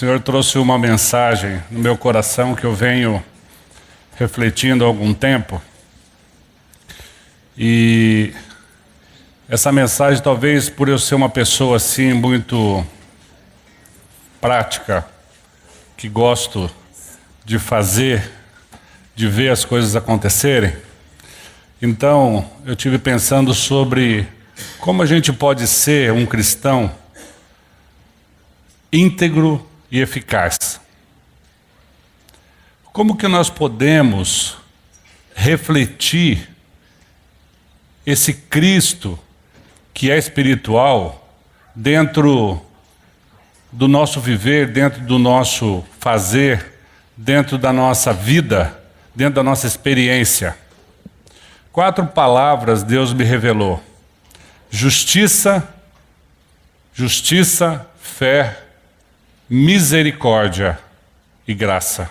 Senhor trouxe uma mensagem no meu coração que eu venho refletindo há algum tempo. E essa mensagem, talvez por eu ser uma pessoa assim muito prática, que gosto de fazer, de ver as coisas acontecerem, então eu tive pensando sobre como a gente pode ser um cristão íntegro e eficaz. Como que nós podemos refletir esse Cristo que é espiritual dentro do nosso viver, dentro do nosso fazer, dentro da nossa vida, dentro da nossa experiência? 4 palavras Deus me revelou: justiça, fé, misericórdia e graça.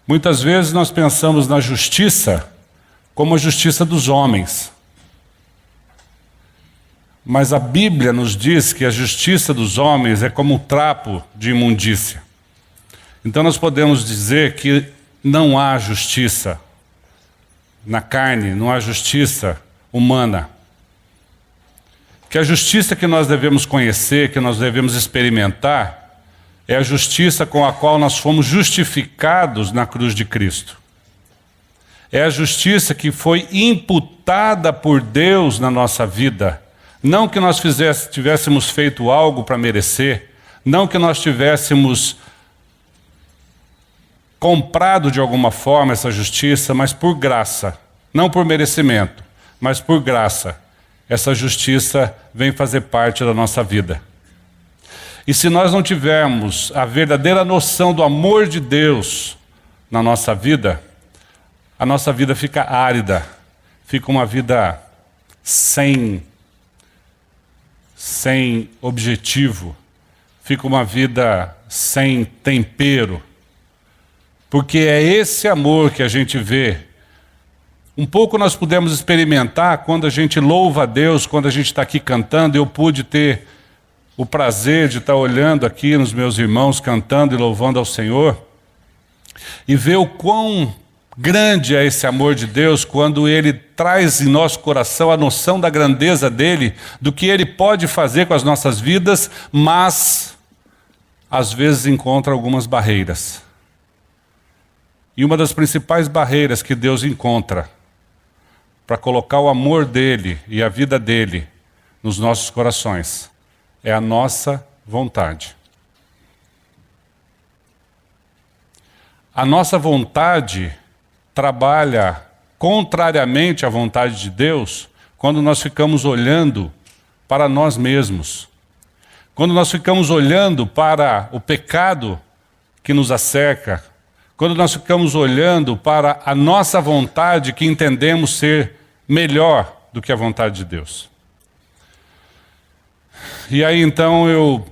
Muitas vezes nós pensamos na justiça como a justiça dos homens. Mas a Bíblia nos diz que a justiça dos homens é como um trapo de imundícia. Então nós podemos dizer que não há justiça na carne, não há justiça humana. Que a justiça que nós devemos conhecer, que nós devemos experimentar, é a justiça com a qual nós fomos justificados na cruz de Cristo. É a justiça que foi imputada por Deus na nossa vida. Não que nós tivéssemos feito algo para merecer, não que nós tivéssemos comprado de alguma forma essa justiça, mas por graça, não por merecimento, mas por graça. Essa justiça vem fazer parte da nossa vida. E se nós não tivermos a verdadeira noção do amor de Deus na nossa vida, a nossa vida fica árida, fica uma vida sem objetivo, fica uma vida sem tempero. Porque é esse amor que a gente vê. Um pouco nós pudemos experimentar quando a gente louva a Deus, quando a gente está aqui cantando. Eu pude ter o prazer de estar olhando aqui nos meus irmãos cantando e louvando ao Senhor e ver o quão grande é esse amor de Deus quando Ele traz em nosso coração a noção da grandeza dEle, do que Ele pode fazer com as nossas vidas, mas às vezes encontra algumas barreiras. E uma das principais barreiras que Deus encontra para colocar o amor dEle e a vida dEle nos nossos corações é a nossa vontade. A nossa vontade trabalha contrariamente à vontade de Deus quando nós ficamos olhando para nós mesmos. Quando nós ficamos olhando para o pecado que nos acerca. Quando nós ficamos olhando para a nossa vontade que entendemos ser melhor do que a vontade de Deus. E aí então eu,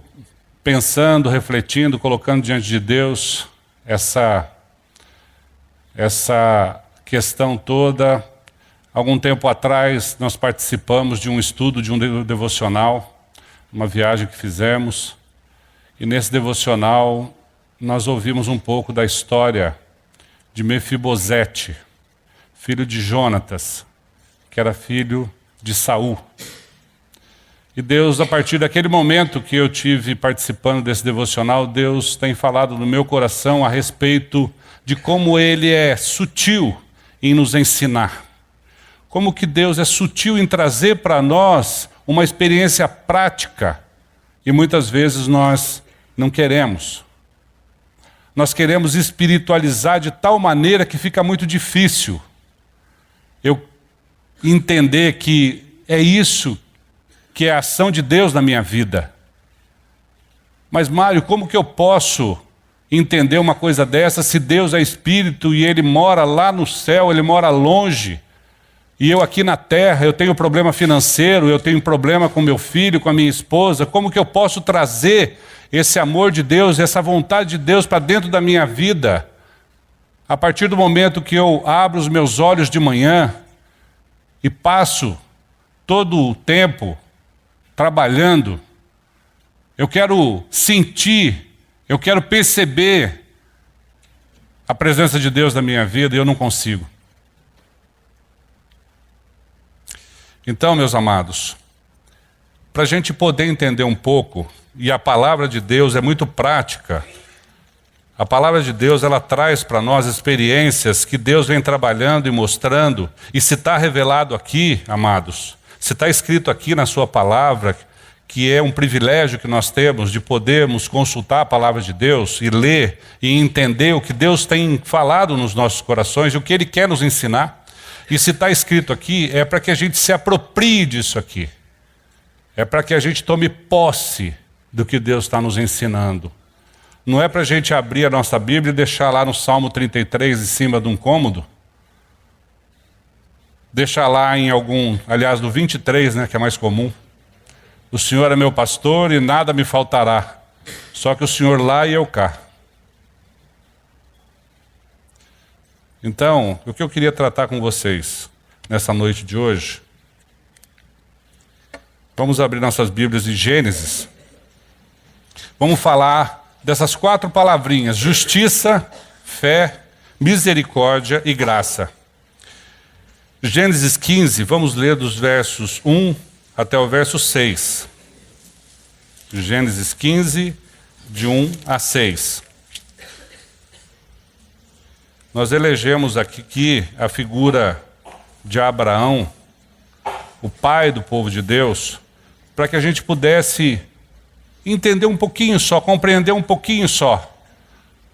pensando, refletindo, colocando diante de Deus essa questão toda, algum tempo atrás nós participamos de um estudo, de um devocional, uma viagem que fizemos, e nesse devocional nós ouvimos um pouco da história de Mefibosete, filho de Jonatas, que era filho de Saul. E Deus, a partir daquele momento que eu tive participando desse devocional, Deus tem falado no meu coração a respeito de como Ele é sutil em nos ensinar. Como que Deus é sutil em trazer para nós uma experiência prática, e muitas vezes nós não queremos. Nós queremos espiritualizar de tal maneira que fica muito difícil eu entender que é isso que é a ação de Deus na minha vida. Mas Mário, como que eu posso entender uma coisa dessa se Deus é Espírito e Ele mora lá no céu, Ele mora longe, e eu aqui na terra, eu tenho problema financeiro, eu tenho problema com meu filho, com a minha esposa? Como que eu posso trazer esse amor de Deus, essa vontade de Deus para dentro da minha vida, a partir do momento que eu abro os meus olhos de manhã e passo todo o tempo trabalhando, eu quero sentir, eu quero perceber a presença de Deus na minha vida e eu não consigo. Então, meus amados, para a gente poder entender um pouco, e a palavra de Deus é muito prática, a palavra de Deus ela traz para nós experiências que Deus vem trabalhando e mostrando, e se está revelado aqui, amados, se está escrito aqui na sua palavra, que é um privilégio que nós temos de podermos consultar a palavra de Deus e ler e entender o que Deus tem falado nos nossos corações e o que Ele quer nos ensinar. E se está escrito aqui, é para que a gente se aproprie disso aqui. É para que a gente tome posse do que Deus está nos ensinando. Não é para a gente abrir a nossa Bíblia e deixar lá no Salmo 33 em cima de um cômodo. Deixar lá em algum, aliás, no 23, né, que é mais comum. O Senhor é meu pastor e nada me faltará. Só que o Senhor lá e eu cá. Então, o que eu queria tratar com vocês nessa noite de hoje, vamos abrir nossas Bíblias em Gênesis. Vamos falar dessas 4 palavrinhas: justiça, fé, misericórdia e graça. Gênesis 15, vamos ler dos versos 1 até o verso 6. Gênesis 15, de 1 a 6. Nós elegemos aqui a figura de Abraão, o pai do povo de Deus, para que a gente pudesse entender um pouquinho só, compreender um pouquinho só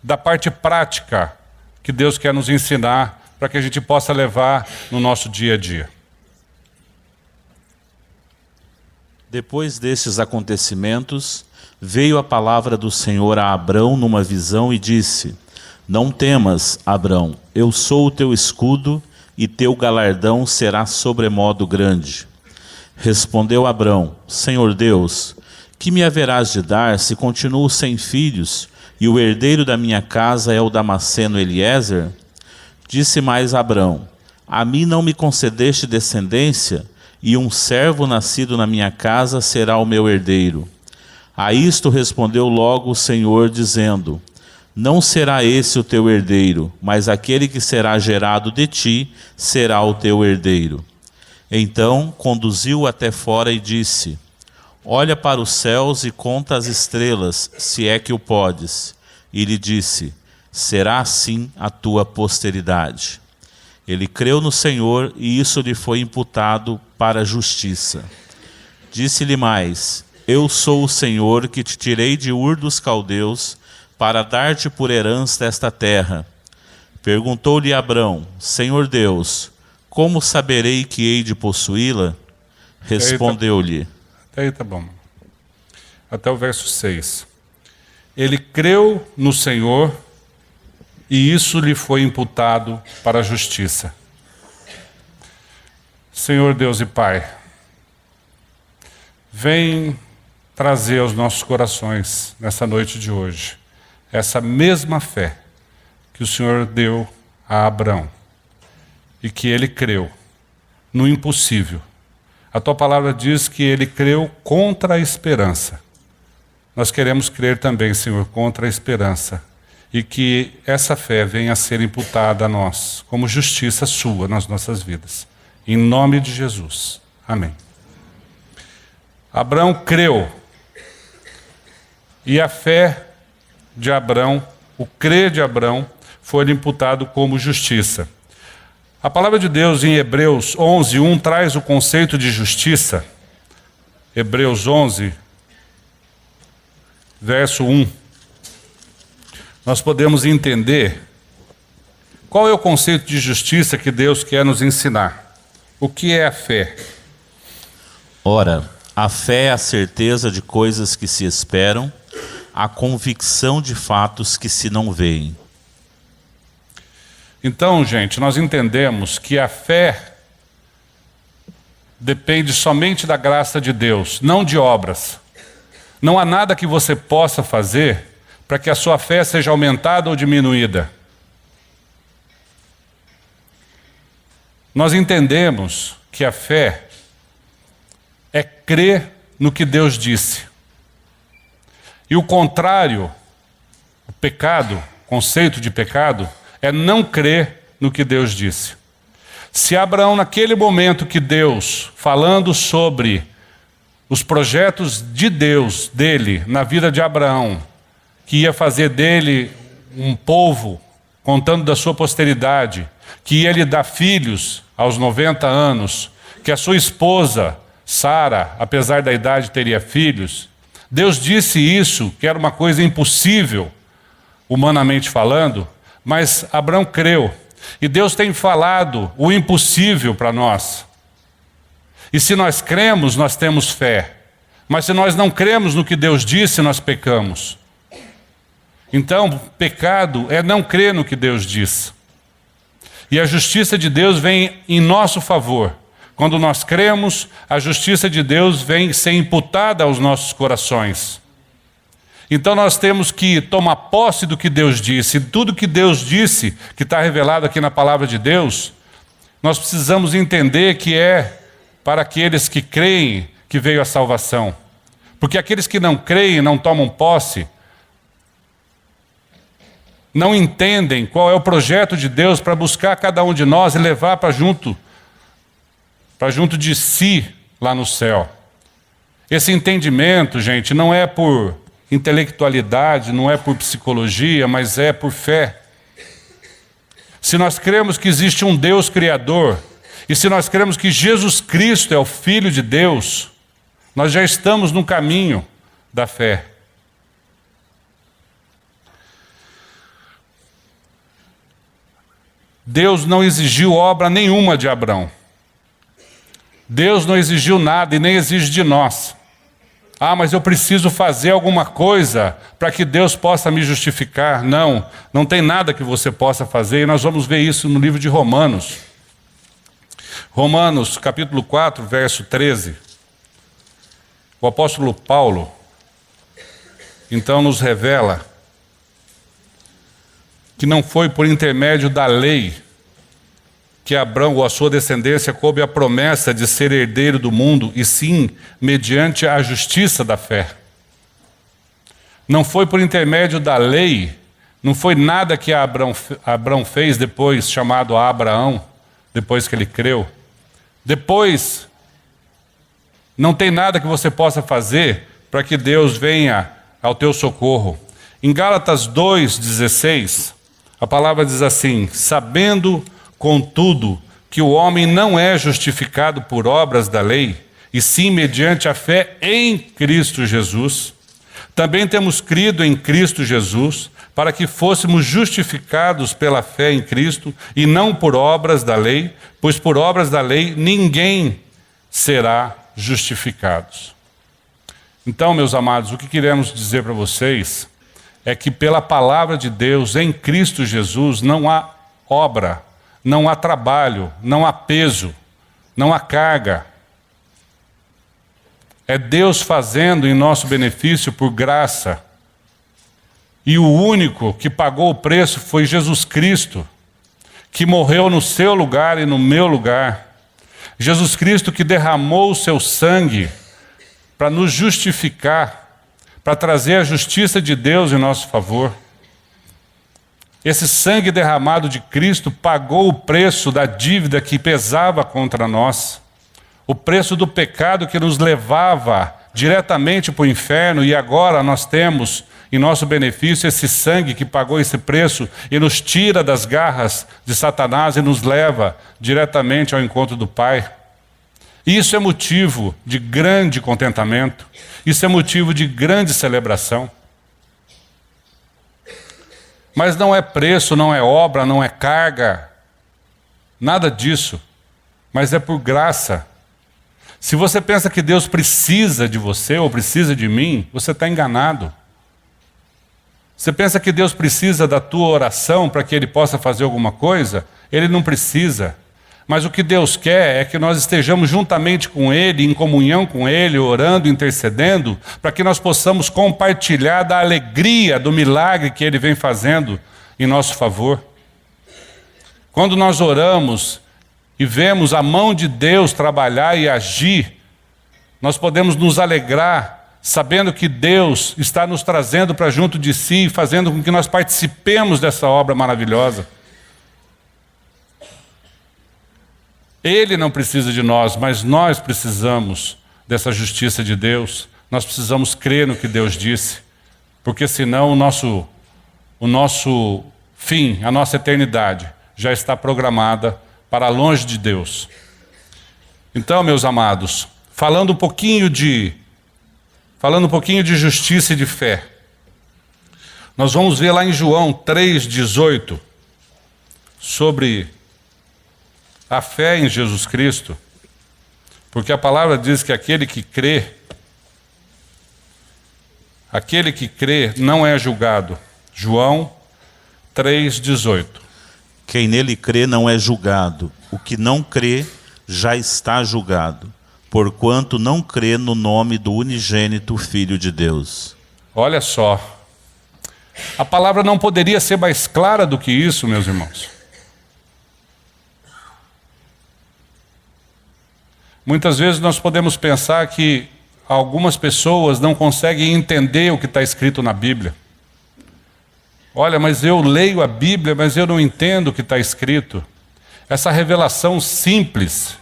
da parte prática que Deus quer nos ensinar para que a gente possa levar no nosso dia a dia. Depois desses acontecimentos, veio a palavra do Senhor a Abrão numa visão e disse: Não temas, Abrão, eu sou o teu escudo e teu galardão será sobremodo grande. Respondeu Abrão: Senhor Deus, que me haverás de dar se continuo sem filhos e o herdeiro da minha casa é o Damasceno Eliezer? Disse mais Abrão: A mim não me concedeste descendência, e um servo nascido na minha casa será o meu herdeiro. A isto respondeu logo o Senhor, dizendo: Não será esse o teu herdeiro, mas aquele que será gerado de ti será o teu herdeiro. Então conduziu-o até fora e disse: Olha para os céus e conta as estrelas, se é que o podes. E lhe disse: Será assim a tua posteridade. Ele creu no Senhor e isso lhe foi imputado para a justiça. Disse-lhe mais: Eu sou o Senhor que te tirei de Ur dos Caldeus para dar-te por herança esta terra. Perguntou-lhe Abrão: Senhor Deus, como saberei que hei de possuí-la? Respondeu-lhe. Até aí tá bom. Até o verso 6. Ele creu no Senhor e isso lhe foi imputado para a justiça. Senhor Deus e Pai, vem trazer aos nossos corações, nessa noite de hoje, essa mesma fé que o Senhor deu a Abrão e que ele creu no impossível. A Tua palavra diz que ele creu contra a esperança. Nós queremos crer também, Senhor, contra a esperança e que essa fé venha a ser imputada a nós como justiça Sua nas nossas vidas. Em nome de Jesus. Amém. Abrão creu. E a fé de Abrão, o crer de Abrão, foi imputado como justiça. A palavra de Deus em Hebreus 11:1 traz o conceito de justiça. Hebreus 11, verso 1. Nós podemos entender qual é o conceito de justiça que Deus quer nos ensinar. O que é a fé? Ora, a fé é a certeza de coisas que se esperam, a convicção de fatos que se não veem. Então, gente, nós entendemos que a fé depende somente da graça de Deus, não de obras. Não há nada que você possa fazer para que a sua fé seja aumentada ou diminuída. Nós entendemos que a fé é crer no que Deus disse. E o contrário, o pecado, o conceito de pecado, é não crer no que Deus disse. Se Abraão, naquele momento que Deus, falando sobre os projetos de Deus, dele, na vida de Abraão, que ia fazer dele um povo, contando da sua posteridade, que ia lhe dar filhos aos 90 anos, que a sua esposa, Sara, apesar da idade, teria filhos. Deus disse isso, que era uma coisa impossível, humanamente falando, mas Abraão creu. E Deus tem falado o impossível para nós. E se nós cremos, nós temos fé. Mas se nós não cremos no que Deus disse, nós pecamos. Então, pecado é não crer no que Deus diz. E a justiça de Deus vem em nosso favor. Quando nós cremos, a justiça de Deus vem ser imputada aos nossos corações. Então nós temos que tomar posse do que Deus disse. E tudo que Deus disse, que está revelado aqui na palavra de Deus, nós precisamos entender que é para aqueles que creem que veio a salvação. Porque aqueles que não creem, não tomam posse, não entendem qual é o projeto de Deus para buscar cada um de nós e levar para junto de si lá no céu. Esse entendimento, gente, não é por intelectualidade, não é por psicologia, mas é por fé. Se nós cremos que existe um Deus Criador, e se nós cremos que Jesus Cristo é o Filho de Deus, nós já estamos no caminho da fé. Deus não exigiu obra nenhuma de Abraão. Deus não exigiu nada e nem exige de nós. Ah, mas eu preciso fazer alguma coisa para que Deus possa me justificar. Não, não tem nada que você possa fazer, e nós vamos ver isso no livro de Romanos. Romanos, capítulo 4, verso 13. O apóstolo Paulo, então, nos revela que não foi por intermédio da lei que Abraão ou a sua descendência coube a promessa de ser herdeiro do mundo, e sim mediante a justiça da fé. Não foi por intermédio da lei, não foi nada que Abraão fez depois, chamado Abraão, depois que ele creu. Depois, não tem nada que você possa fazer para que Deus venha ao teu socorro. Em Gálatas 2,16, a palavra diz assim: sabendo, contudo, que o homem não é justificado por obras da lei, e sim mediante a fé em Cristo Jesus, também temos crido em Cristo Jesus, para que fôssemos justificados pela fé em Cristo, e não por obras da lei, pois por obras da lei ninguém será justificado. Então, meus amados, o que queremos dizer para vocês é que pela palavra de Deus, em Cristo Jesus, não há obra, não há trabalho, não há peso, não há carga. É Deus fazendo em nosso benefício por graça. E o único que pagou o preço foi Jesus Cristo, que morreu no seu lugar e no meu lugar. Jesus Cristo que derramou o seu sangue para nos justificar, para trazer a justiça de Deus em nosso favor. Esse sangue derramado de Cristo pagou o preço da dívida que pesava contra nós, o preço do pecado que nos levava diretamente para o inferno, e agora nós temos em nosso benefício esse sangue que pagou esse preço e nos tira das garras de Satanás e nos leva diretamente ao encontro do Pai. Isso é motivo de grande contentamento, isso é motivo de grande celebração. Mas não é preço, não é obra, não é carga, nada disso, mas é por graça. Se você pensa que Deus precisa de você ou precisa de mim, você está enganado. Você pensa que Deus precisa da tua oração para que Ele possa fazer alguma coisa? Ele não precisa. Mas o que Deus quer é que nós estejamos juntamente com Ele, em comunhão com Ele, orando, intercedendo, para que nós possamos compartilhar da alegria, do milagre que Ele vem fazendo em nosso favor. Quando nós oramos e vemos a mão de Deus trabalhar e agir, nós podemos nos alegrar sabendo que Deus está nos trazendo para junto de si, fazendo com que nós participemos dessa obra maravilhosa. Ele não precisa de nós, mas nós precisamos dessa justiça de Deus. Nós precisamos crer no que Deus disse, porque senão o nosso fim, a nossa eternidade, já está programada para longe de Deus. Então, meus amados, falando um pouquinho de justiça e de fé, nós vamos ver lá em João 3,18, sobre a fé em Jesus Cristo, porque a palavra diz que aquele que crê não é julgado. João 3,18. Quem nele crê não é julgado. O que não crê já está julgado, porquanto não crê no nome do unigênito Filho de Deus. Olha só, a palavra não poderia ser mais clara do que isso, meus irmãos. Muitas vezes nós podemos pensar que algumas pessoas não conseguem entender o que está escrito na Bíblia. Olha, mas eu leio a Bíblia, mas eu não entendo o que está escrito. Essa revelação simples,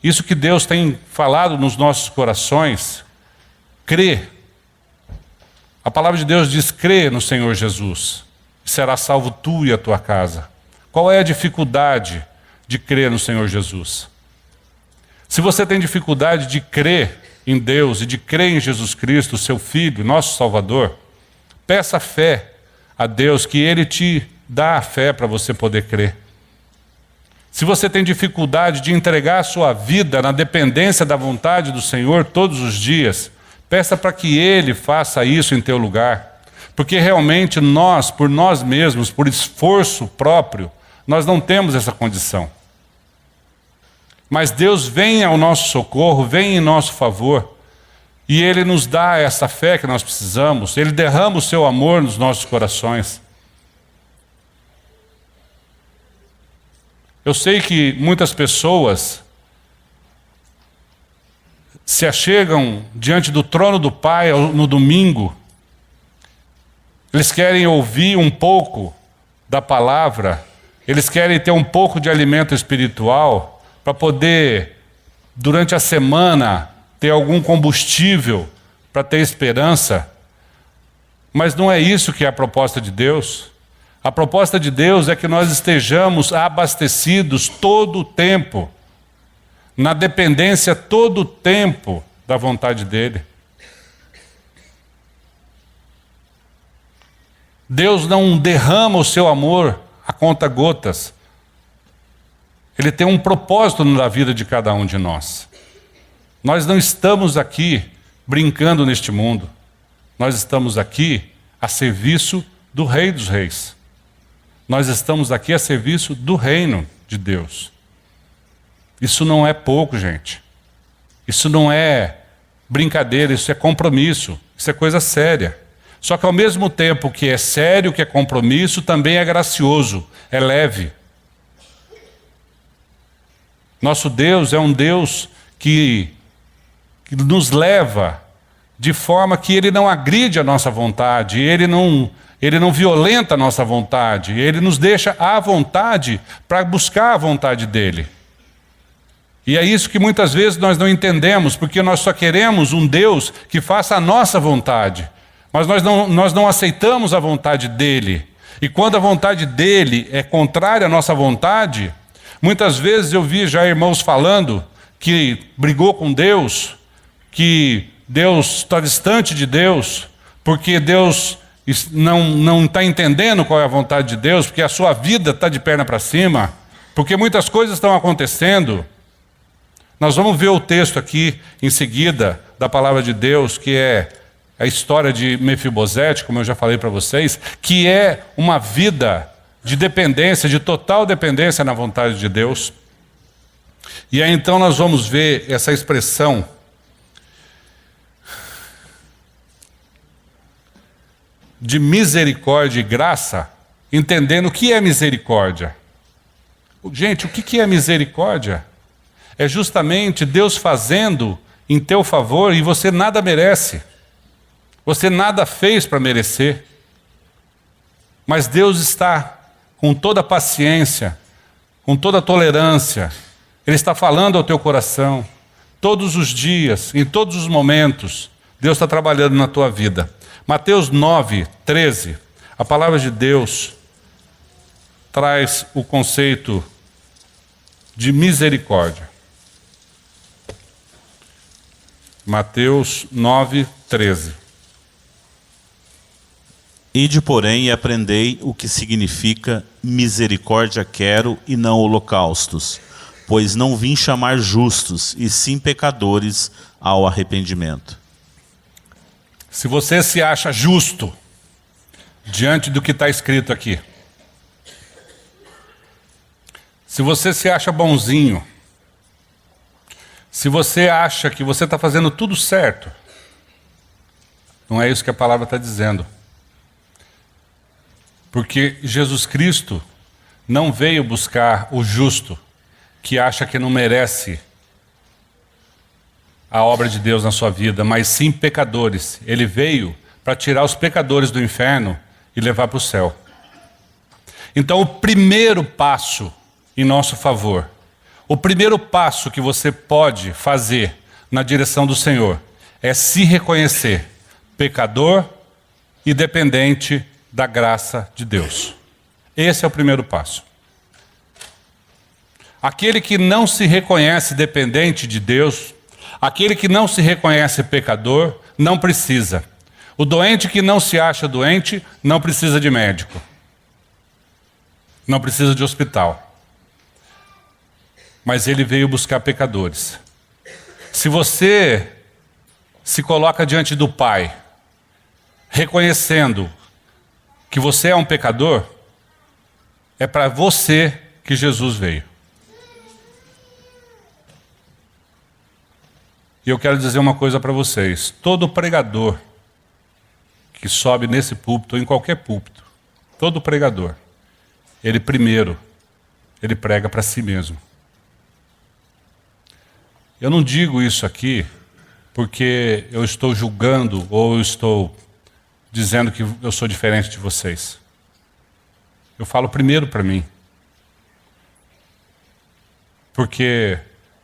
isso que Deus tem falado nos nossos corações, crê. A palavra de Deus diz: crê no Senhor Jesus, e será salvo tu e a tua casa. Qual é a dificuldade de crer no Senhor Jesus? Se você tem dificuldade de crer em Deus e de crer em Jesus Cristo, seu Filho, nosso Salvador, peça fé a Deus, que Ele te dá a fé para você poder crer. Se você tem dificuldade de entregar a sua vida na dependência da vontade do Senhor todos os dias, peça para que Ele faça isso em teu lugar. Porque realmente nós, por nós mesmos, por esforço próprio, nós não temos essa condição. Mas Deus vem ao nosso socorro, vem em nosso favor, e Ele nos dá essa fé que nós precisamos. Ele derrama o seu amor nos nossos corações. Eu sei que muitas pessoas se achegam diante do trono do Pai no domingo. Eles querem ouvir um pouco da palavra, eles querem ter um pouco de alimento espiritual, para poder, durante a semana, ter algum combustível, para ter esperança. Mas não é isso que é a proposta de Deus. A proposta de Deus é que nós estejamos abastecidos todo o tempo, na dependência todo o tempo da vontade dEle. Deus não derrama o seu amor a conta gotas. Ele tem um propósito na vida de cada um de nós. Nós não estamos aqui brincando neste mundo. Nós estamos aqui a serviço do Rei dos Reis. Nós estamos aqui a serviço do reino de Deus. Isso não é pouco, gente. Isso não é brincadeira, isso é compromisso. Isso é coisa séria. Só que ao mesmo tempo que é sério, que é compromisso, também é gracioso, é leve. Nosso Deus é um Deus que nos leva de forma que Ele não agride a nossa vontade, Ele não violenta a nossa vontade, Ele nos deixa à vontade para buscar a vontade dEle. E é isso que muitas vezes nós não entendemos, porque nós só queremos um Deus que faça a nossa vontade, mas nós não aceitamos a vontade dEle. E quando a vontade dEle é contrária à nossa vontade, muitas vezes eu vi já irmãos falando que brigou com Deus, que Deus está distante de Deus, porque Deus não está entendendo qual é a vontade de Deus, porque a sua vida está de perna para cima, porque muitas coisas estão acontecendo. Nós vamos ver o texto aqui em seguida da palavra de Deus, que é a história de Mefibosete, como eu já falei para vocês, que é uma vida de dependência, de total dependência na vontade de Deus. E aí então nós vamos ver essa expressão de misericórdia e graça, entendendo o que é misericórdia. Gente, o que é misericórdia? É justamente Deus fazendo em teu favor e você nada merece. Você nada fez para merecer. Mas Deus está com toda a paciência, com toda a tolerância. Ele está falando ao teu coração. Todos os dias, em todos os momentos, Deus está trabalhando na tua vida. Mateus 9, 13, a palavra de Deus traz o conceito de misericórdia. Mateus 9, 13. Ide, porém, e aprendei o que significa misericórdia quero e não holocaustos, pois não vim chamar justos, e sim pecadores ao arrependimento. Se você se acha justo diante do que está escrito aqui, se você se acha bonzinho, se você acha que você está fazendo tudo certo, não é isso que a palavra está dizendo. Porque Jesus Cristo não veio buscar o justo, que acha que não merece a obra de Deus na sua vida, mas sim pecadores. Ele veio para tirar os pecadores do inferno e levar para o céu. Então o primeiro passo em nosso favor, o primeiro passo que você pode fazer na direção do Senhor é se reconhecer pecador e dependente da graça de Deus. Esse é o primeiro passo. Aquele que não se reconhece dependente de Deus, aquele que não se reconhece pecador, não precisa. O doente que não se acha doente, não precisa de médico. Não precisa de hospital. Mas ele veio buscar pecadores. Se você se coloca diante do Pai, reconhecendo que você é um pecador, é para você que Jesus veio. E eu quero dizer uma coisa para vocês. Todo pregador que sobe nesse púlpito, ou em qualquer púlpito, todo pregador, ele primeiro, ele prega para si mesmo. Eu não digo isso aqui porque eu estou julgando ou eu estou dizendo que eu sou diferente de vocês. Eu falo primeiro para mim. Porque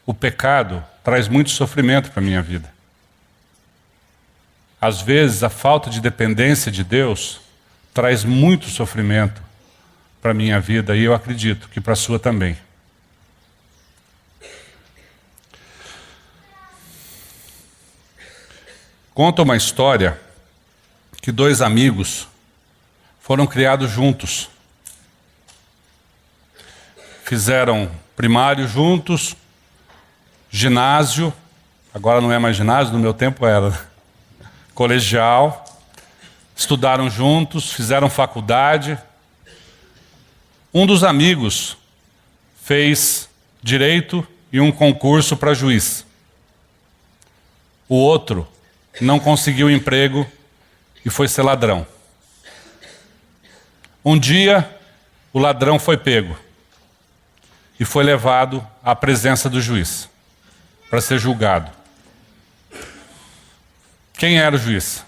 o pecado traz muito sofrimento para a minha vida. Às vezes, a falta de dependência de Deus traz muito sofrimento para a minha vida, e eu acredito que para a sua também. Conta uma história que dois amigos foram criados juntos. Fizeram primário juntos, ginásio, agora não é mais ginásio, no meu tempo era colegial, estudaram juntos, fizeram faculdade. Um dos amigos fez direito e um concurso para juiz. O outro não conseguiu emprego e foi ser ladrão. Um dia, o ladrão foi pego e foi levado à presença do juiz para ser julgado. Quem era o juiz?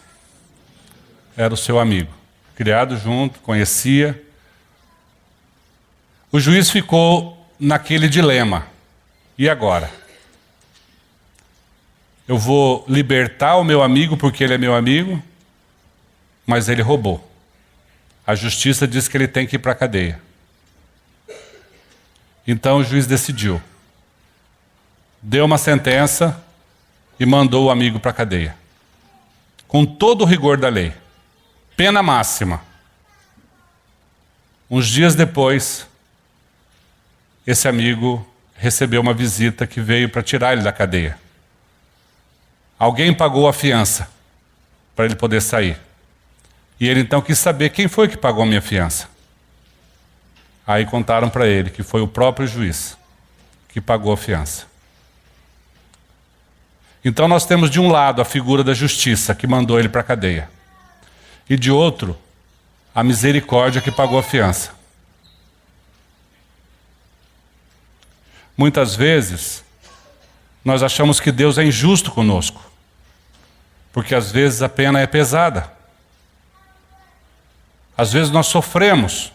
Era o seu amigo, criado junto, conhecia. O juiz ficou naquele dilema. E agora? Eu vou libertar o meu amigo porque ele é meu amigo, mas ele roubou. A justiça diz que ele tem que ir para a cadeia. Então o juiz decidiu. Deu uma sentença e mandou o amigo para a cadeia. Com todo o rigor da lei. Pena máxima. Uns dias depois, esse amigo recebeu uma visita que veio para tirar ele da cadeia. Alguém pagou a fiança para ele poder sair. E ele então quis saber quem foi que pagou a minha fiança. Aí contaram para ele que foi o próprio juiz que pagou a fiança. Então nós temos de um lado a figura da justiça que mandou ele para a cadeia. E de outro, a misericórdia que pagou a fiança. Muitas vezes, nós achamos que Deus é injusto conosco, porque às vezes a pena é pesada. Às vezes nós sofremos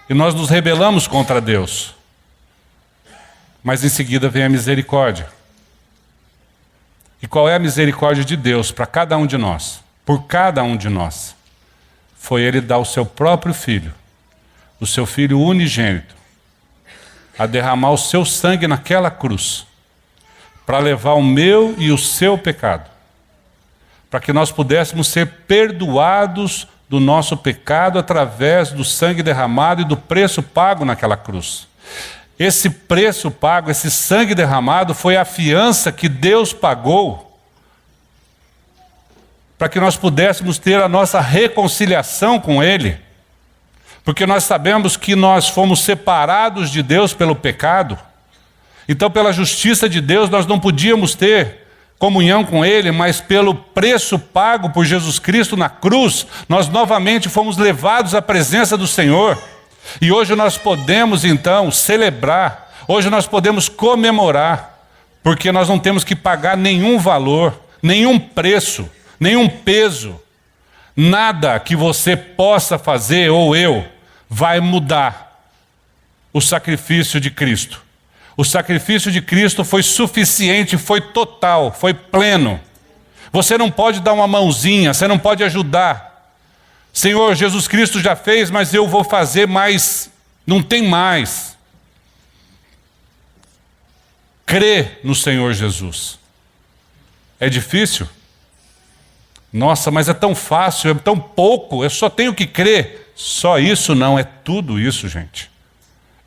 e nós nos rebelamos contra Deus, mas em seguida vem a misericórdia. E qual é a misericórdia de Deus para cada um de nós? Por cada um de nós. Foi Ele dar o seu próprio Filho, o seu Filho unigênito, a derramar o seu sangue naquela cruz, para levar o meu e o seu pecado, para que nós pudéssemos ser perdoados do nosso pecado através do sangue derramado e do preço pago naquela cruz. Esse preço pago, esse sangue derramado, foi a fiança que Deus pagou para que nós pudéssemos ter a nossa reconciliação com Ele. Porque nós sabemos que nós fomos separados de Deus pelo pecado. Então, pela justiça de Deus, nós não podíamos ter comunhão com Ele, mas pelo preço pago por Jesus Cristo na cruz, nós novamente fomos levados à presença do Senhor. E hoje nós podemos então celebrar, hoje nós podemos comemorar, porque nós não temos que pagar nenhum valor, nenhum preço, nenhum peso. Nada que você possa fazer, ou eu, vai mudar o sacrifício de Cristo. O sacrifício de Cristo foi suficiente, foi total, foi pleno. Você não pode dar uma mãozinha, você não pode ajudar. Senhor, Jesus Cristo já fez, mas eu vou fazer mais. Não tem mais. Crê no Senhor Jesus. É difícil? Nossa, mas é tão fácil, é tão pouco, eu só tenho que crer. Só isso não, é tudo isso, gente.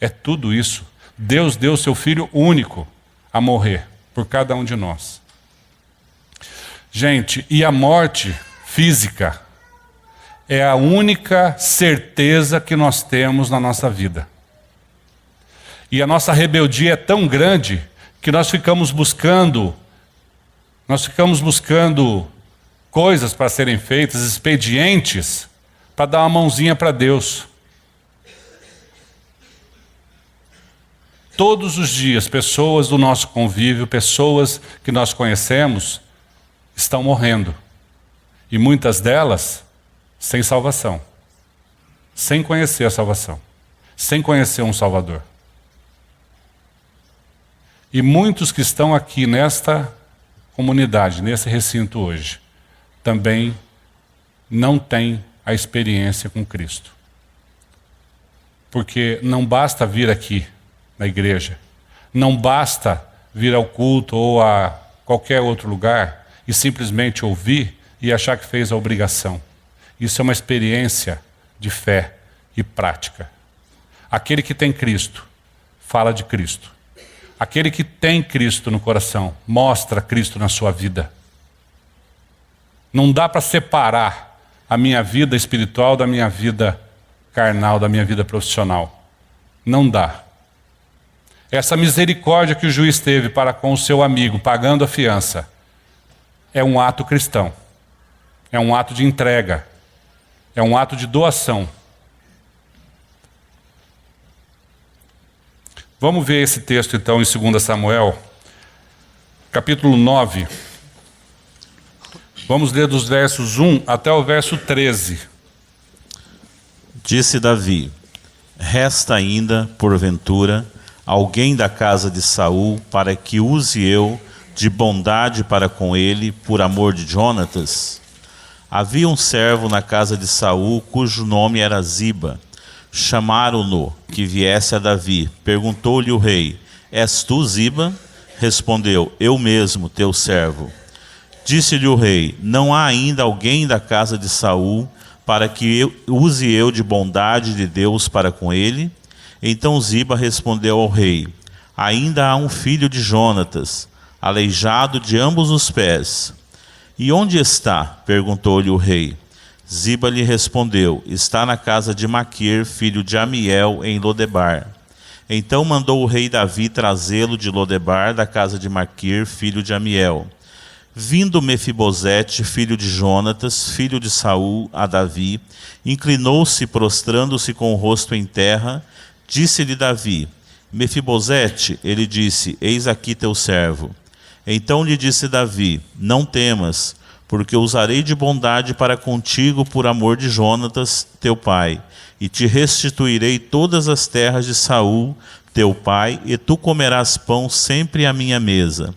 É tudo isso. Deus deu seu Filho único a morrer por cada um de nós. Gente, e a morte física é a única certeza que nós temos na nossa vida. E a nossa rebeldia é tão grande que nós ficamos buscando coisas para serem feitas, expedientes, para dar uma mãozinha para Deus. Todos os dias, pessoas do nosso convívio, pessoas que nós conhecemos, estão morrendo. E muitas delas sem salvação, sem conhecer a salvação, sem conhecer um Salvador. E muitos que estão aqui nesta comunidade, nesse recinto hoje, também não têm a experiência com Cristo. Porque não basta vir aqui na igreja, não basta vir ao culto ou a qualquer outro lugar e simplesmente ouvir e achar que fez a obrigação. Isso é uma experiência de fé e prática. Aquele que tem Cristo, fala de Cristo. Aquele que tem Cristo no coração, mostra Cristo na sua vida. Não dá para separar a minha vida espiritual da minha vida carnal, da minha vida profissional. Não dá. Essa misericórdia que o juiz teve para com o seu amigo, pagando a fiança, é um ato cristão. É um ato de entrega. É um ato de doação. Vamos ver esse texto então em 2 Samuel, capítulo 9. Vamos ler dos versos 1 até o verso 13. Disse Davi: resta ainda, porventura, alguém da casa de Saul, para que use eu de bondade para com ele, por amor de Jonatas? Havia um servo na casa de Saul, cujo nome era Ziba. Chamaram-no que viesse a Davi. Perguntou-lhe o rei: és tu, Ziba? Respondeu: eu mesmo, teu servo. Disse-lhe o rei: não há ainda alguém da casa de Saul, para que use eu de bondade de Deus para com ele? Então Ziba respondeu ao rei: ainda há um filho de Jonatas, aleijado de ambos os pés. E onde está? Perguntou-lhe o rei. Ziba lhe respondeu: está na casa de Maquir, filho de Amiel, em Lodebar. Então mandou o rei Davi trazê-lo de Lodebar, da casa de Maquir, filho de Amiel. Vindo Mefibosete, filho de Jonatas, filho de Saul, a Davi, inclinou-se, prostrando-se com o rosto em terra. Disse-lhe Davi: Mefibosete, ele disse: eis aqui teu servo. Então lhe disse Davi: não temas, porque usarei de bondade para contigo por amor de Jonatas, teu pai, e te restituirei todas as terras de Saul, teu pai, e tu comerás pão sempre à minha mesa.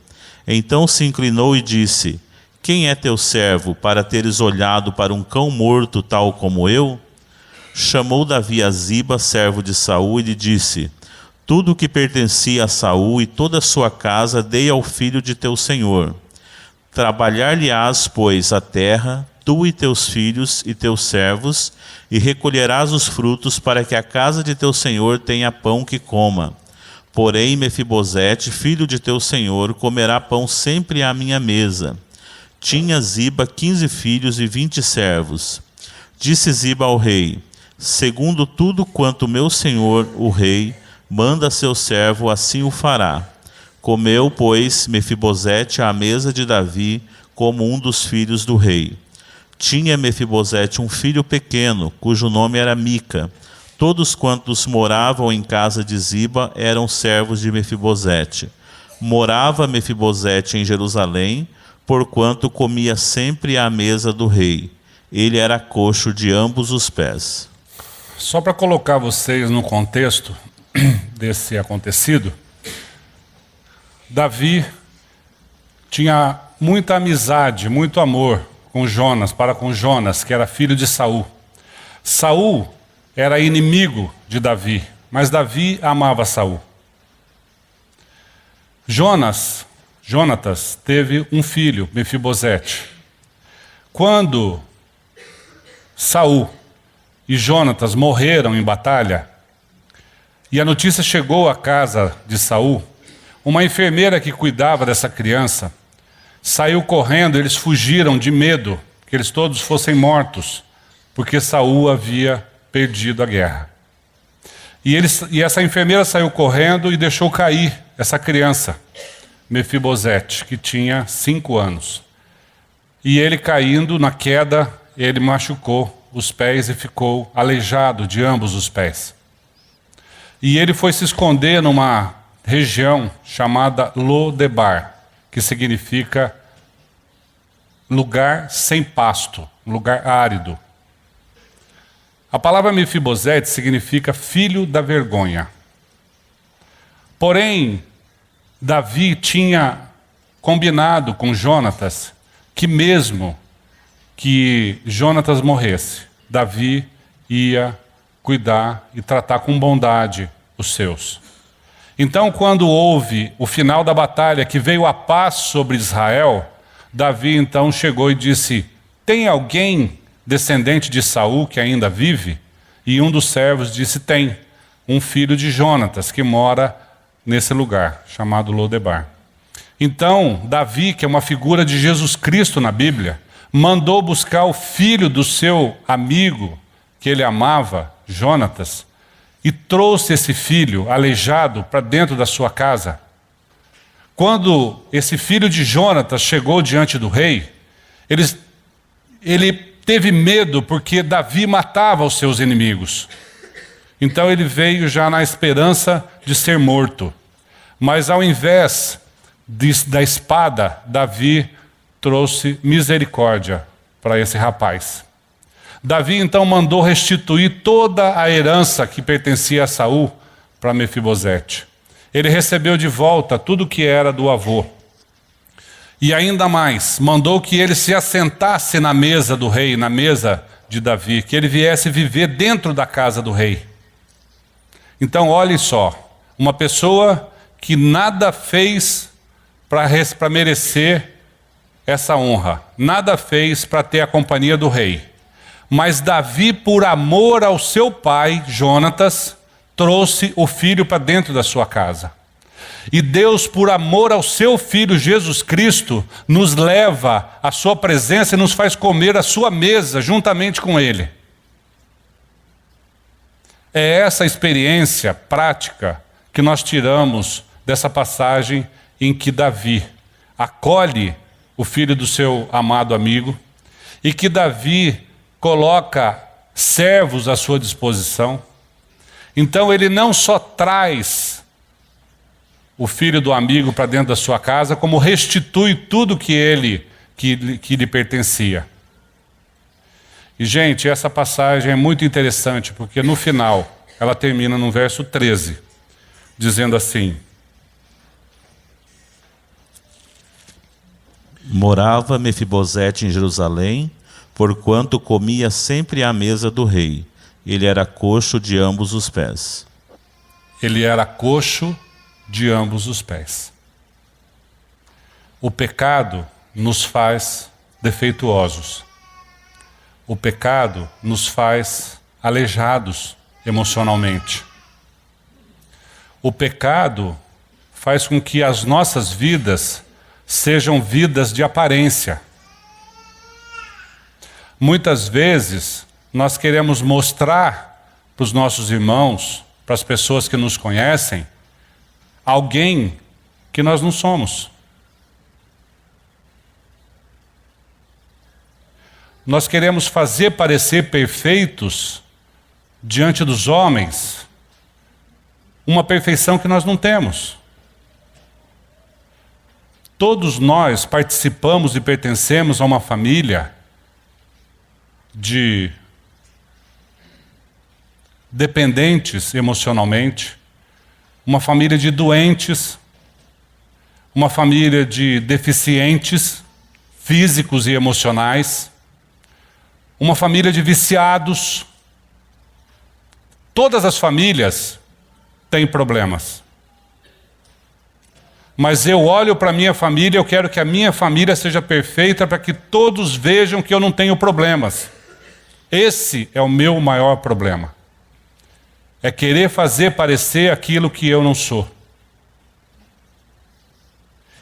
Então se inclinou e disse: quem é teu servo, para teres olhado para um cão morto tal como eu? Chamou Davi a Ziba, servo de Saul, e lhe disse: tudo o que pertencia a Saul e toda a sua casa dei ao filho de teu senhor. Trabalhar-lhe-ás, pois, a terra, tu e teus filhos e teus servos, e recolherás os frutos para que a casa de teu senhor tenha pão que coma. Porém, Mefibosete, filho de teu senhor, comerá pão sempre à minha mesa. Tinha Ziba 15 filhos e 20 servos. Disse Ziba ao rei: segundo tudo quanto meu senhor, o rei, manda a seu servo, assim o fará. Comeu, pois, Mefibosete à mesa de Davi, como um dos filhos do rei. Tinha Mefibosete um filho pequeno, cujo nome era Mica. Todos quantos moravam em casa de Ziba eram servos de Mefibosete. Morava Mefibosete em Jerusalém, porquanto comia sempre à mesa do rei. Ele era coxo de ambos os pés. Só para colocar vocês no contexto desse acontecido, Davi tinha muita amizade, muito amor com Jonas, para com Jonas, que era filho de Saul. Saul era inimigo de Davi, mas Davi amava Saul. Jonatas teve um filho, Mefibosete. Quando Saul e Jonatas morreram em batalha, e a notícia chegou à casa de Saul, uma enfermeira que cuidava dessa criança saiu correndo. Eles fugiram de medo que eles todos fossem mortos, porque Saul havia perdido a guerra. E essa enfermeira saiu correndo e deixou cair essa criança, Mefibosete, que tinha 5 anos. E ele, caindo na queda, ele machucou os pés e ficou aleijado de ambos os pés. E ele foi se esconder numa região chamada Lodebar, que significa lugar sem pasto, lugar árido. A palavra Mefibosete significa filho da vergonha. Porém, Davi tinha combinado com Jonatas que mesmo que Jonatas morresse, Davi ia cuidar e tratar com bondade os seus. Então, quando houve o final da batalha, que veio a paz sobre Israel, Davi então chegou e disse: tem alguém descendente de Saul que ainda vive? E um dos servos disse: tem, um filho de Jonatas que mora nesse lugar, chamado Lodebar. Então, Davi, que é uma figura de Jesus Cristo na Bíblia, mandou buscar o filho do seu amigo, que ele amava, Jonatas, e trouxe esse filho aleijado para dentro da sua casa. Quando esse filho de Jonatas chegou diante do rei, ele teve medo porque Davi matava os seus inimigos. Então ele veio já na esperança de ser morto. Mas ao invés da espada, Davi trouxe misericórdia para esse rapaz. Davi então mandou restituir toda a herança que pertencia a Saul para Mefibosete. Ele recebeu de volta tudo que era do avô. E ainda mais, mandou que ele se assentasse na mesa do rei, na mesa de Davi, que ele viesse viver dentro da casa do rei. Então olhe só, uma pessoa que nada fez para merecer essa honra, nada fez para ter a companhia do rei. Mas Davi, por amor ao seu pai, Jonatas, trouxe o filho para dentro da sua casa. E Deus, por amor ao seu Filho Jesus Cristo, nos leva à sua presença e nos faz comer a sua mesa juntamente com Ele. É essa experiência prática que nós tiramos dessa passagem em que Davi acolhe o filho do seu amado amigo e que Davi coloca servos à sua disposição. Então ele não só traz o filho do amigo para dentro da sua casa, como restitui tudo que lhe pertencia. E, gente, essa passagem é muito interessante, porque no final, ela termina no verso 13, dizendo assim: Morava Mefibosete em Jerusalém, porquanto comia sempre à mesa do rei. Ele era coxo de ambos os pés. Ele era coxo de ambos os pés. O pecado nos faz defeituosos. O pecado nos faz aleijados emocionalmente. O pecado faz com que as nossas vidas sejam vidas de aparência. Muitas vezes nós queremos mostrar para os nossos irmãos, para as pessoas que nos conhecem, alguém que nós não somos. Nós queremos fazer parecer perfeitos diante dos homens uma perfeição que nós não temos. Todos nós participamos e pertencemos a uma família de dependentes emocionalmente, uma família de doentes, uma família de deficientes físicos e emocionais, uma família de viciados. Todas as famílias têm problemas. Mas eu olho para a minha família, eu quero que a minha família seja perfeita para que todos vejam que eu não tenho problemas. Esse é o meu maior problema. É querer fazer parecer aquilo que eu não sou.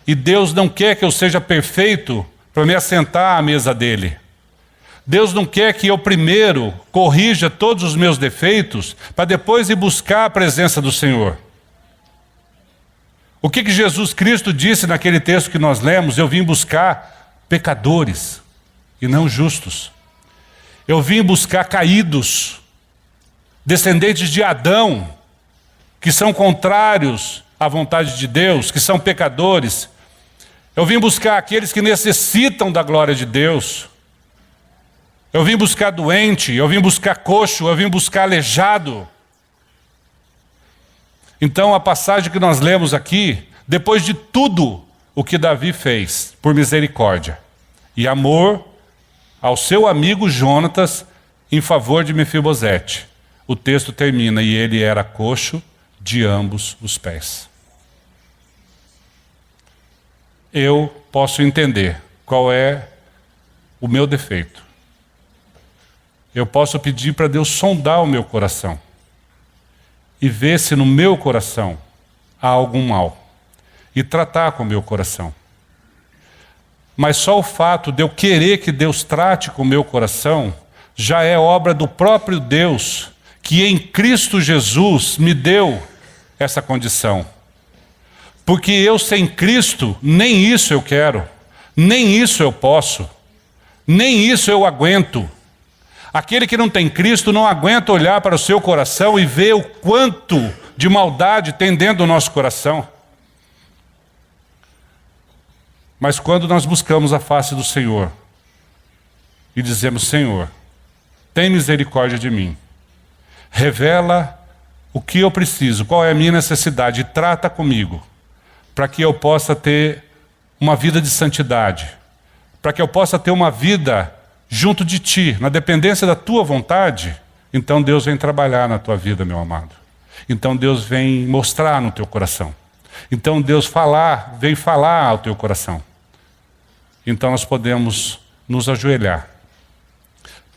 E Deus não quer que eu seja perfeito para me assentar à mesa dele. Deus não quer que eu primeiro corrija todos os meus defeitos para depois ir buscar a presença do Senhor. O que Jesus Cristo disse naquele texto que nós lemos? Eu vim buscar pecadores e não justos. Eu vim buscar caídos, descendentes de Adão, que são contrários à vontade de Deus, que são pecadores. Eu vim buscar aqueles que necessitam da glória de Deus. Eu vim buscar doente, eu vim buscar coxo, eu vim buscar aleijado. Então a passagem que nós lemos aqui, depois de tudo o que Davi fez, por misericórdia e amor ao seu amigo Jonatas em favor de Mefibosete, o texto termina: e ele era coxo de ambos os pés. Eu posso entender qual é o meu defeito. Eu posso pedir para Deus sondar o meu coração e ver se no meu coração há algum mal e tratar com o meu coração. Mas só o fato de eu querer que Deus trate com o meu coração já é obra do próprio Deus, que em Cristo Jesus me deu essa condição. Porque eu sem Cristo, nem isso eu quero, nem isso eu posso, nem isso eu aguento. Aquele que não tem Cristo não aguenta olhar para o seu coração e ver o quanto de maldade tem dentro do nosso coração. Mas quando nós buscamos a face do Senhor e dizemos: Senhor, tem misericórdia de mim, revela o que eu preciso, qual é a minha necessidade, e trata comigo, para que eu possa ter uma vida de santidade, para que eu possa ter uma vida junto de Ti, na dependência da Tua vontade, então Deus vem trabalhar na tua vida, meu amado. Então Deus vem mostrar no teu coração. Então Deus vem falar ao teu coração. Então nós podemos nos ajoelhar,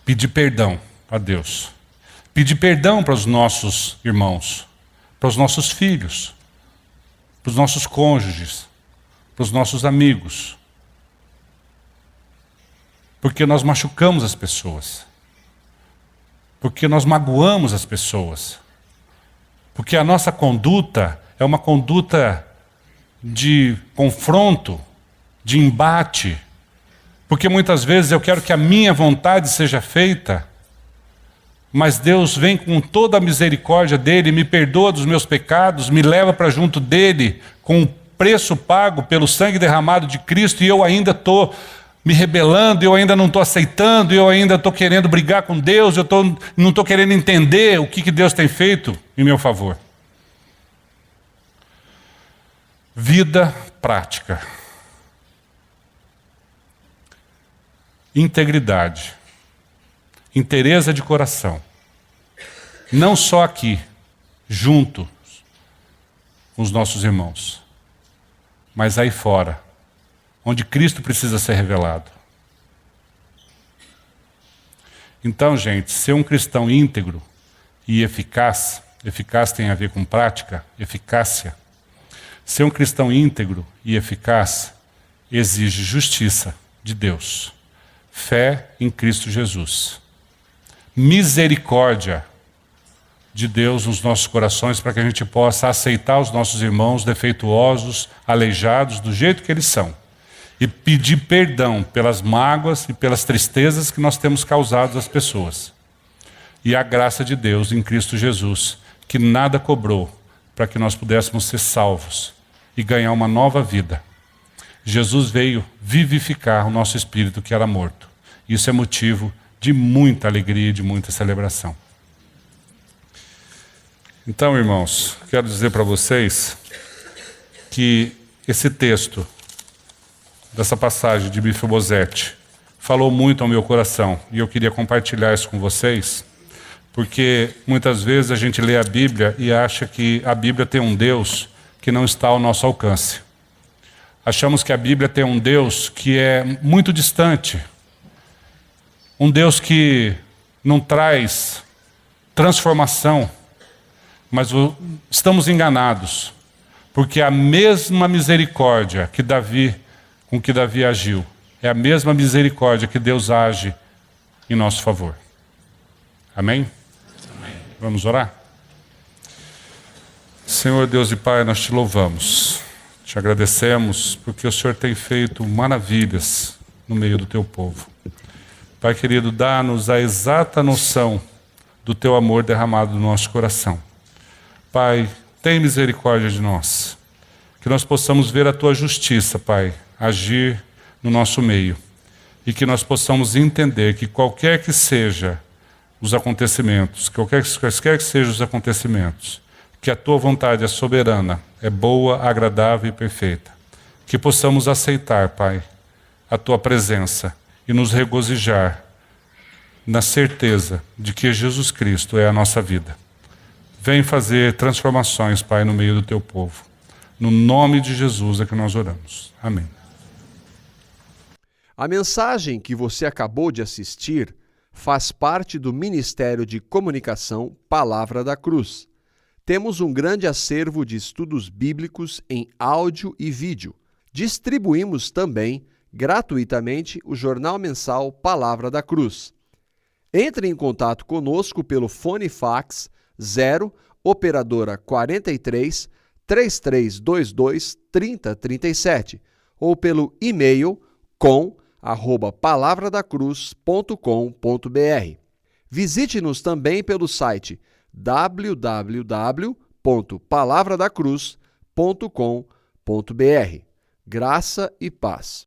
pedir perdão a Deus, pedir perdão para os nossos irmãos, para os nossos filhos, para os nossos cônjuges, para os nossos amigos, porque nós machucamos as pessoas, porque nós magoamos as pessoas, porque a nossa conduta é uma conduta de confronto, de embate, porque muitas vezes eu quero que a minha vontade seja feita, Mas Deus vem com toda a misericórdia dele, me perdoa dos meus pecados, me leva para junto dele, com o preço pago pelo sangue derramado de Cristo, e eu ainda estou me rebelando, eu ainda não estou aceitando, eu ainda estou querendo brigar com Deus, não estou querendo entender o que Deus tem feito em meu favor. Vida prática. Integridade. Inteireza de coração. Não só aqui, junto com os nossos irmãos, mas aí fora, onde Cristo precisa ser revelado. Então, gente, ser um cristão íntegro e eficaz, eficaz tem a ver com prática, eficácia. Ser um cristão íntegro e eficaz exige justiça de Deus, fé em Cristo Jesus, misericórdia de Deus nos nossos corações para que a gente possa aceitar os nossos irmãos defeituosos, aleijados, do jeito que eles são, e pedir perdão pelas mágoas e pelas tristezas que nós temos causado às pessoas. E a graça de Deus em Cristo Jesus, que nada cobrou para que nós pudéssemos ser salvos e ganhar uma nova vida. Jesus veio vivificar o nosso espírito que era morto. Isso é motivo de muita alegria e de muita celebração. Então, irmãos, quero dizer para vocês que esse texto dessa passagem de Mefibosete falou muito ao meu coração, e eu queria compartilhar isso com vocês, porque muitas vezes a gente lê a Bíblia e acha que a Bíblia tem um Deus que não está ao nosso alcance. Achamos que a Bíblia tem um Deus que é muito distante, um Deus que não traz transformação, mas estamos enganados, porque a mesma misericórdia com que Davi agiu, é a mesma misericórdia que Deus age em nosso favor. Amém? Amém. Vamos orar? Senhor Deus e Pai, nós te louvamos, te agradecemos, porque o Senhor tem feito maravilhas no meio do teu povo. Pai querido, dá-nos a exata noção do teu amor derramado no nosso coração. Pai, tem misericórdia de nós, que nós possamos ver a tua justiça, Pai, agir no nosso meio, e que nós possamos entender que qualquer que seja os acontecimentos, quaisquer que sejam os acontecimentos, que a tua vontade é soberana, é boa, agradável e perfeita. Que possamos aceitar, Pai, a tua presença e nos regozijar na certeza de que Jesus Cristo é a nossa vida. Vem fazer transformações, Pai, no meio do teu povo. No nome de Jesus é que nós oramos. Amém. A mensagem que você acabou de assistir faz parte do Ministério de Comunicação Palavra da Cruz. Temos um grande acervo de estudos bíblicos em áudio e vídeo. Distribuímos também, gratuitamente, o jornal mensal Palavra da Cruz. Entre em contato conosco pelo fone fax 0 operadora 43 3322 3037 ou pelo e-mail com@palavradacruz.com.br. Visite-nos também pelo site www.palavradacruz.com.br. Graça e paz.